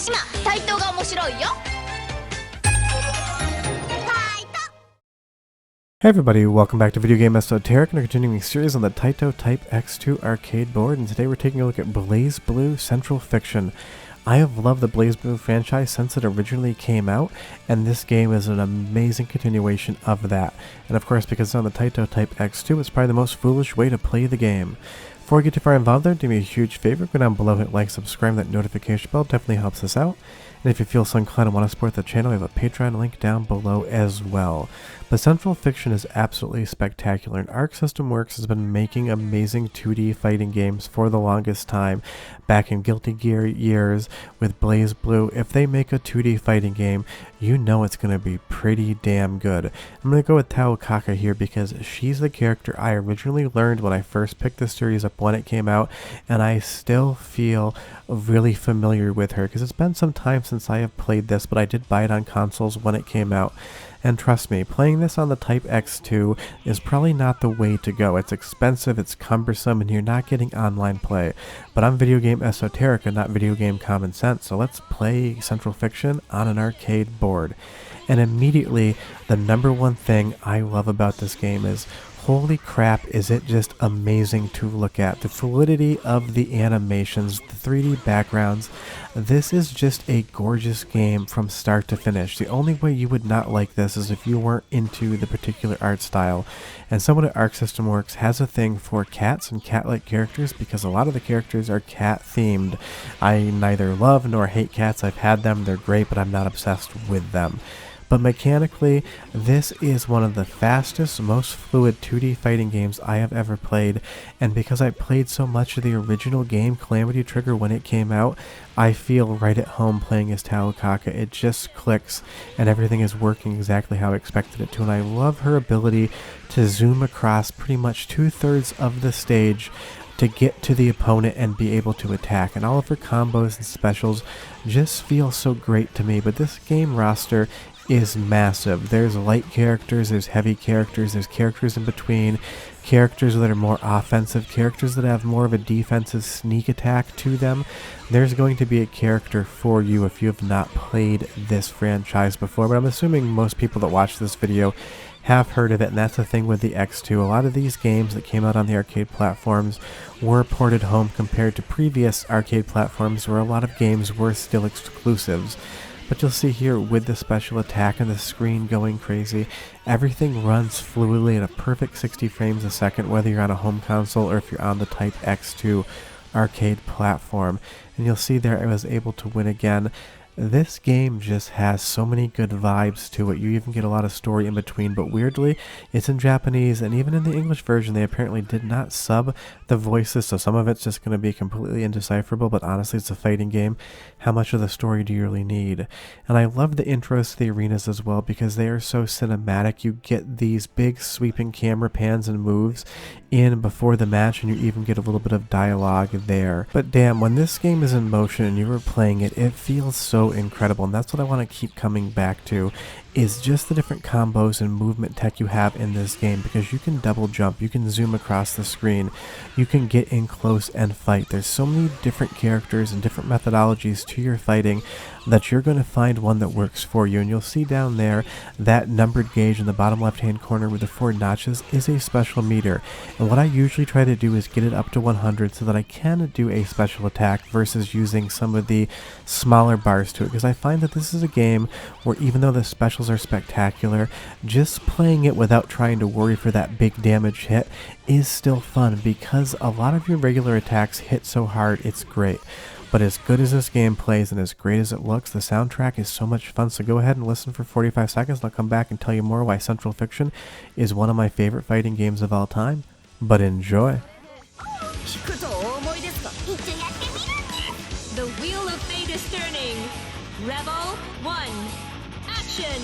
島、対等が面白いよ。 Hey everybody, welcome back to Video Game Esoteric and our continuing series on the Taito Type X2 arcade board, and today we're taking a look at BlazBlue Central Fiction. I have loved the BlazBlue franchise since it originally came out, and this game is an amazing continuation of that. And of course, because it's on the Taito Type X2, it's probably the most foolish way to play the game. Before we get too far involved there, do me a huge favor, go down below, hit like, subscribe, that notification bell definitely helps us out. And if you feel so inclined and want to support the channel, we have a Patreon link down below as well. But Central Fiction is absolutely spectacular, and Arc System Works has been making amazing 2D fighting games for the longest time. Back in Guilty Gear years with BlazBlue, if they make a 2D fighting game, you know it's going to be pretty damn good. I'm going to go with Taito here because she's the character I originally learned when I first picked the series up when it came out, and I still feel really familiar with her because it's been some time since I have played this, but I did buy it on consoles when it came out. And trust me, playing this on the Type X2 is probably not the way to go. It's expensive, it's cumbersome, and you're not getting online play. But I'm Video Game Esoteric and not Video Game Common Sense, so let's play Central Fiction on an arcade board. And immediately, the number one thing I love about this game is, holy crap, is it just amazing to look at. The fluidity of the animations, the 3D backgrounds. This is just a gorgeous game from start to finish. The only way you would not like this is if you weren't into the particular art style. And someone at Arc System Works has a thing for cats and cat-like characters because a lot of the characters are cat-themed. I neither love nor hate cats. I've had them, they're great, but I'm not obsessed with them. But mechanically, this is one of the fastest, most fluid 2D fighting games I have ever played, and because I played so much of the original game, Calamity Trigger, when it came out, I feel right at home playing as Taito. It just clicks, and everything is working exactly how I expected it to, and I love her ability to zoom across pretty much 2/3 of the stage to get to the opponent and be able to attack, and all of her combos and specials just feel so great to me. But this game roster is massive. There's light characters, there's heavy characters, there's characters in between, characters that are more offensive, characters that have more of a defensive sneak attack to them. There's going to be a character for you if you have not played this franchise before, but I'm assuming most people that watch this video have heard of it, and that's the thing with the X2. A lot of these games that came out on the arcade platforms were ported home compared to previous arcade platforms where a lot of games were still exclusives. But you'll see here with the special attack and the screen going crazy, everything runs fluidly at a perfect 60 frames a second, whether you're on a home console or if you're on the Type X2 arcade platform. And you'll see there I was able to win again. This game just has so many good vibes to it. You even get a lot of story in between, but weirdly, it's in Japanese, and even in the English version, they apparently did not sub the voices, so some of it's just going to be completely indecipherable, but honestly, it's a fighting game. How much of the story do you really need? And I love the intros to the arenas as well, because they are so cinematic. You get these big sweeping camera pans and moves in before the match, and you even get a little bit of dialogue there. But damn, when this game is in motion and you are playing it, it feels so incredible, and that's what I want to keep coming back to, is just the different combos and movement tech you have in this game, because you can double jump, you can zoom across the screen, you can get in close and fight. There's so many different characters and different methodologies to your fighting that you're going to find one that works for you. And you'll see down there that numbered gauge in the bottom left hand corner with the 4 notches is a special meter, and what I usually try to do is get it up to 100 so that I can do a special attack versus using some of the smaller bars to it, because I find that this is a game where even though the specials are spectacular, just playing it without trying to worry for that big damage hit is still fun, because a lot of your regular attacks hit so hard it's great. But as good as this game plays and as great as it looks, the soundtrack is so much fun, so go ahead and listen for 45 seconds and I'll come back and tell you more why Central Fiction is one of my favorite fighting games of all time. But enjoy! The wheel of fate is turning. Rebel 1. Action!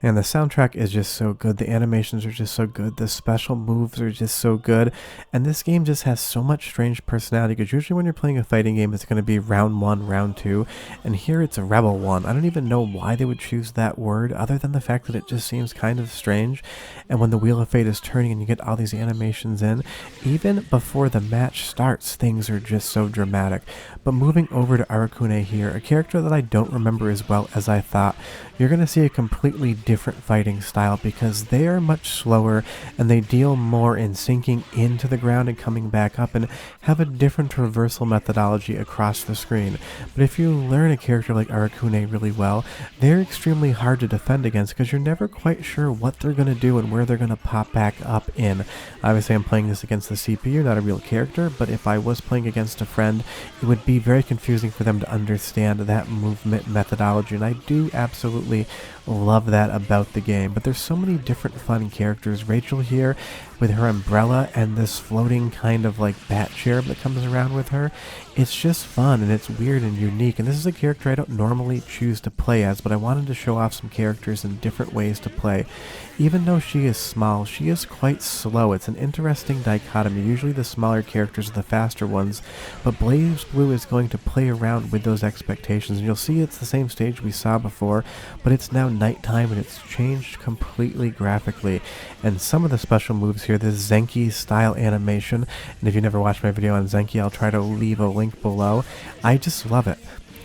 And the soundtrack is just so good, the animations are just so good, the special moves are just so good, and this game just has so much strange personality, because usually when you're playing a fighting game it's going to be round 1, round 2, and here it's a Rebel 1. I don't even know why they would choose that word, other than the fact that it just seems kind of strange, and when the Wheel of Fate is turning and you get all these animations in, even before the match starts, things are just so dramatic. But moving over to Arakune here, a character that I don't remember as well as I thought, you're going to see a completely different fighting style, because they are much slower and they deal more in sinking into the ground and coming back up, and have a different traversal methodology across the screen. But if you learn a character like Arakune really well, they're extremely hard to defend against, because you're never quite sure what they're going to do and where they're going to pop back up in. Obviously I'm playing this against the CPU, not a real character, but if I was playing against a friend, it would be very confusing for them to understand that movement methodology, and I do absolutely love that about the game. But there's so many different fun characters. Rachel here with her umbrella and this floating kind of like bat cherub that comes around with her. It's just fun and it's weird and unique, and this is a character I don't normally choose to play as, but I wanted to show off some characters in different ways to play. Even though she is small, she is quite slow. It's an interesting dichotomy. Usually the smaller characters are the faster ones, but BlazBlue is going to play around with those expectations, and you'll see it's the same stage we saw before, but it's now nighttime and it's changed completely graphically. And some of the special moves here, this Zenki style animation, and if you never watched my video on Zenki, I'll try to leave a link below. I just love it.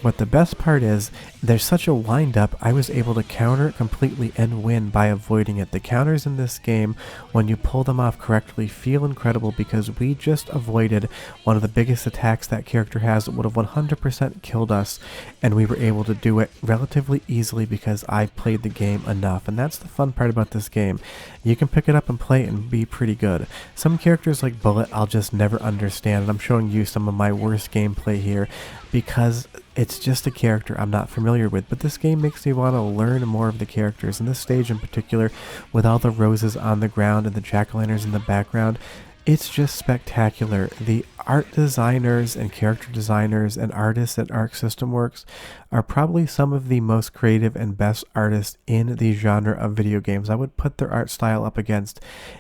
But the best part is, there's such a wind-up, I was able to counter it completely and win by avoiding it. The counters in this game, when you pull them off correctly, feel incredible, because we just avoided one of the biggest attacks that character has that would have 100% killed us, and we were able to do it relatively easily because I played the game enough. And that's the fun part about this game. You can pick it up and play it and be pretty good. Some characters like Bullet I'll just never understand, and I'm showing you some of my worst gameplay here, because it's just a character I'm not familiar with, but this game makes me want to learn more of the characters. And this stage in particular, with all the roses on the ground and the jack-o'-lanterns in the background, it's just spectacular. The art designers and character designers and artists at Arc System Works are probably some of the most creative and best artists in the genre of video games. I would put their art style up against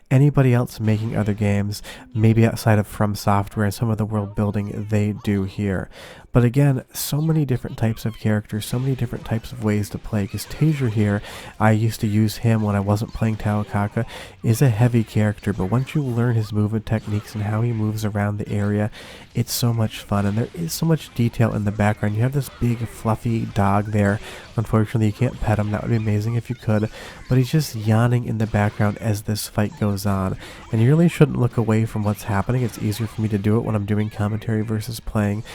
anybody else making other games, maybe outside of From Software and some of the world building they do here. But again, so many different types of characters, so many different types of ways to play, because Taser here, I used to use him when I wasn't playing Taokaka, is a heavy character, but once you learn his movement techniques and how he moves around the area, it's so much fun, and there is so much detail in the background. You have this big fluffy dog there. Unfortunately you can't pet him, that would be amazing if you could, but he's just yawning in the background as this fight goes on, and you really shouldn't look away from what's happening. It's easier for me to do it when I'm doing commentary versus playing.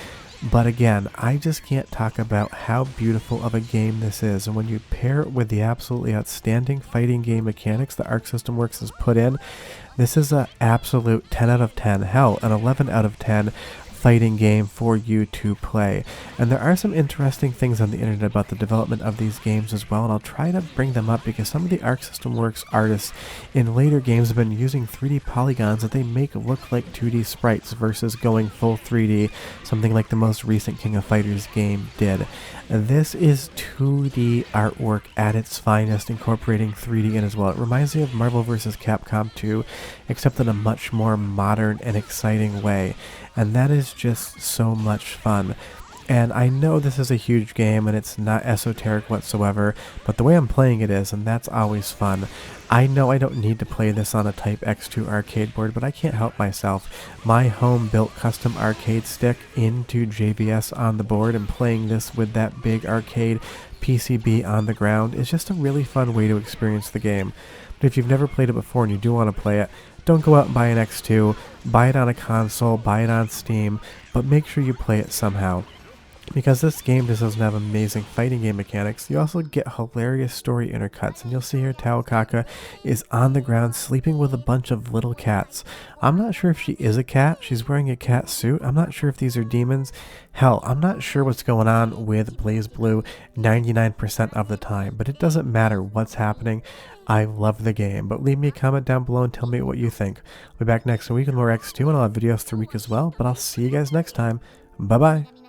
But again, I just can't talk about how beautiful of a game this is, and when you pair it with the absolutely outstanding fighting game mechanics that Arc System Works has put in, this is an absolute 10 out of 10, hell, an 11 out of 10 fighting game for you to play. And there are some interesting things on the internet about the development of these games as well, and I'll try to bring them up, because some of the Arc System Works artists in later games have been using 3D polygons that they make look like 2D sprites versus going full 3D, something like the most recent King of Fighters game did. This is 2D artwork at its finest, incorporating 3D in as well. It reminds me of Marvel vs. Capcom 2, except in a much more modern and exciting way. And that is just so much fun. And I know this is a huge game and it's not esoteric whatsoever, but the way I'm playing it is, and that's always fun. I know I don't need to play this on a Type X2 arcade board, but I can't help myself. My home-built custom arcade stick into JVS on the board and playing this with that big arcade PCB on the ground is just a really fun way to experience the game. But if you've never played it before and you do want to play it, don't go out and buy an X2, buy it on a console, buy it on Steam, but make sure you play it somehow. Because this game just doesn't have amazing fighting game mechanics, you also get hilarious story intercuts, and you'll see here Taokaka is on the ground sleeping with a bunch of little cats. I'm not sure if she is a cat, she's wearing a cat suit, I'm not sure if these are demons. Hell, I'm not sure what's going on with BlazBlue 99% of the time, but it doesn't matter what's happening. I love the game, but leave me a comment down below and tell me what you think. I'll be back next week with more X2, and I'll have videos through the week as well, but I'll see you guys next time. Bye bye!